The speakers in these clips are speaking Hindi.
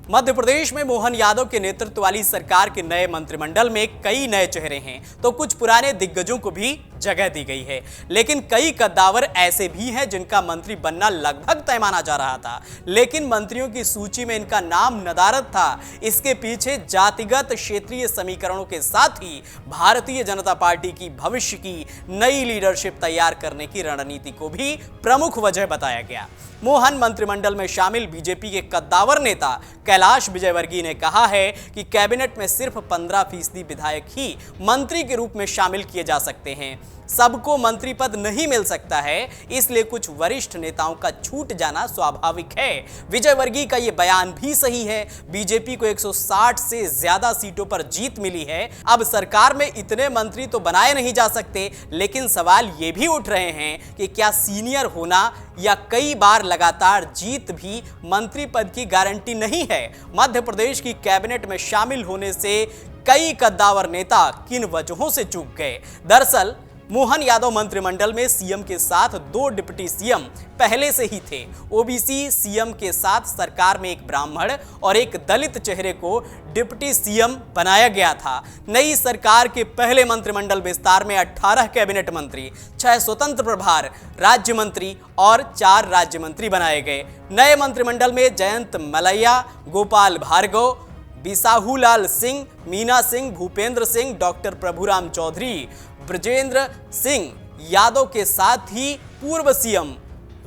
मध्य प्रदेश में मोहन यादव के नेतृत्व वाली सरकार के नए मंत्रिमंडल में कई नए चेहरे हैं तो कुछ पुराने दिग्गजों को भी जगह दी गई है। लेकिन कई कद्दावर ऐसे भी हैं जिनका मंत्री बनना लगभग तय माना जा रहा था, लेकिन मंत्रियों की सूची में इनका नाम नदारद था। इसके पीछे जातिगत क्षेत्रीय समीकरणों के साथ ही भारतीय जनता पार्टी की भविष्य की नई लीडरशिप तैयार करने की रणनीति को भी प्रमुख वजह बताया गया। मोहन मंत्रिमंडल में शामिल बीजेपी के कद्दावर नेता कैलाश विजयवर्गीय ने कहा है कि कैबिनेट में सिर्फ 15% विधायक ही मंत्री के रूप में शामिल किए जा सकते हैं। सबको मंत्री पद नहीं मिल सकता है, इसलिए कुछ वरिष्ठ नेताओं का छूट जाना स्वाभाविक है। विजयवर्गीय का यह बयान भी सही है। बीजेपी को 160 से ज्यादा सीटों पर जीत मिली है। अब सरकार में इतने मंत्री तो बनाए नहीं जा सकते, लेकिन सवाल ये भी उठ रहे हैं कि क्या सीनियर होना या कई बार लगातार जीत भी मंत्री पद की गारंटी नहीं है। मध्य प्रदेश की कैबिनेट में शामिल होने से कई कद्दावर नेता किन वजहों से चूक गए। दरअसल मोहन यादव मंत्रिमंडल में सीएम के साथ 2 डिप्टी सीएम पहले से ही थे। ओबीसी सीएम के साथ सरकार में एक ब्राह्मण और एक दलित चेहरे को डिप्टी सीएम बनाया गया था। नई सरकार के पहले मंत्रिमंडल विस्तार में 18 कैबिनेट मंत्री, 6 स्वतंत्र प्रभार राज्य मंत्री और 4 राज्य मंत्री बनाए गए। नए मंत्रिमंडल में जयंत मलैया, गोपाल भार्गव, बिसाहूलाल सिंह, मीना सिंह, भूपेंद्र सिंह, डॉक्टर प्रभुराम चौधरी, ब्रजेंद्र सिंह यादव के साथ ही पूर्व सीएम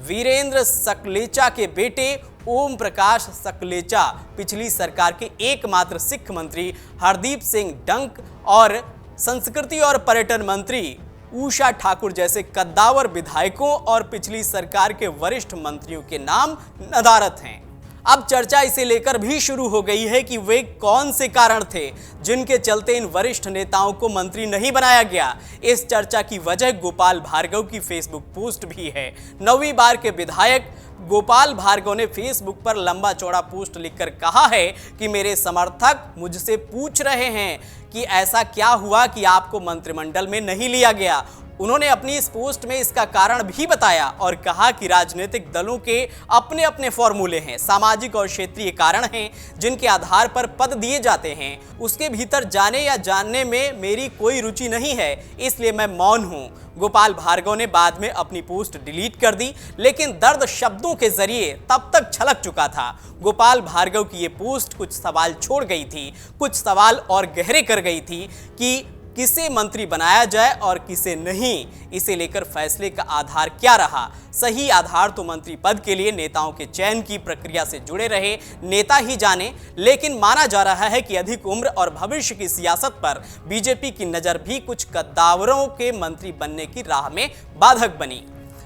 वीरेंद्र सकलेचा के बेटे ओम प्रकाश सकलेचा, पिछली सरकार के एकमात्र सिख मंत्री हरदीप सिंह डंक और संस्कृति और पर्यटन मंत्री उषा ठाकुर जैसे कद्दावर विधायकों और पिछली सरकार के वरिष्ठ मंत्रियों के नाम नदारद हैं। अब चर्चा इसे लेकर भी शुरू हो गई है कि वे कौन से कारण थे जिनके चलते इन वरिष्ठ नेताओं को मंत्री नहीं बनाया गया। इस चर्चा की वजह गोपाल भार्गव की फेसबुक पोस्ट भी है। 9वीं बार के विधायक गोपाल भार्गव ने फेसबुक पर लंबा चौड़ा पोस्ट लिखकर कहा है कि मेरे समर्थक मुझसे पूछ रहे हैं कि ऐसा क्या हुआ कि आपको मंत्रिमंडल में नहीं लिया गया। उन्होंने अपनी इस पोस्ट में इसका कारण भी बताया और कहा कि राजनीतिक दलों के अपने अपने फॉर्मूले हैं, सामाजिक और क्षेत्रीय कारण हैं जिनके आधार पर पद दिए जाते हैं। उसके भीतर जाने या जानने में मेरी कोई रुचि नहीं है, इसलिए मैं मौन हूं। गोपाल भार्गव ने बाद में अपनी पोस्ट डिलीट कर दी, लेकिन दर्द शब्दों के जरिए तब तक छलक चुका था। गोपाल भार्गव की ये पोस्ट कुछ सवाल छोड़ गई थी, कुछ सवाल और गहरे कर गई थी कि किसे मंत्री बनाया जाए और किसे नहीं। इसे लेकर फैसले का आधार क्या रहा? सही आधार तो मंत्री पद के लिए नेताओं के चयन की प्रक्रिया से जुड़े रहे नेता ही जाने, लेकिन माना जा रहा है कि अधिक उम्र और भविष्य की सियासत पर बीजेपी की नजर भी कुछ कद्दावरों के मंत्री बनने की राह में बाधक बनी।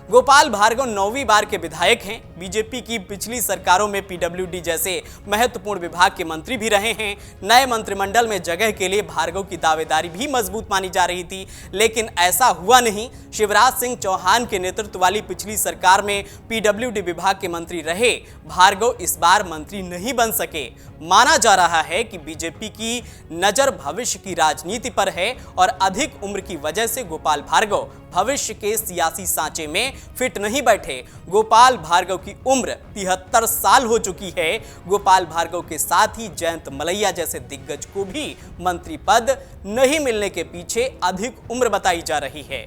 गोपाल भार्गव 9वीं बार के विधायक हैं। बीजेपी की पिछली सरकारों में पीडब्ल्यूडी जैसे महत्वपूर्ण विभाग के मंत्री भी रहे हैं। नए मंत्रिमंडल में जगह के लिए भार्गव की दावेदारी भी मजबूत मानी जा रही थी, लेकिन ऐसा हुआ नहीं। शिवराज सिंह चौहान के नेतृत्व वाली पिछली सरकार में पीडब्ल्यूडी विभाग के मंत्री रहे भार्गव इस बार मंत्री नहीं बन सके। माना जा रहा है कि बीजेपी की नजर भविष्य की राजनीति पर है और अधिक उम्र की वजह से गोपाल भार्गव भविष्य के सियासी सांचे में फिट नहीं बैठे। गोपाल भार्गव की उम्र 73 साल हो चुकी है। गोपाल भार्गव के साथ ही जयंत मलैया जैसे दिग्गज को भी मंत्री पद नहीं मिलने के पीछे अधिक उम्र बताई जा रही है।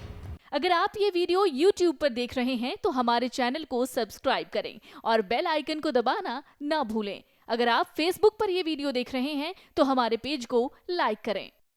अगर आप ये वीडियो YouTube पर देख रहे हैं तो हमारे चैनल को सब्सक्राइब करें और बेल आइकन को दबाना ना भूलें। अगर आप Facebook पर ये वीडियो देख रहे हैं तो हमारे पेज को लाइक करें।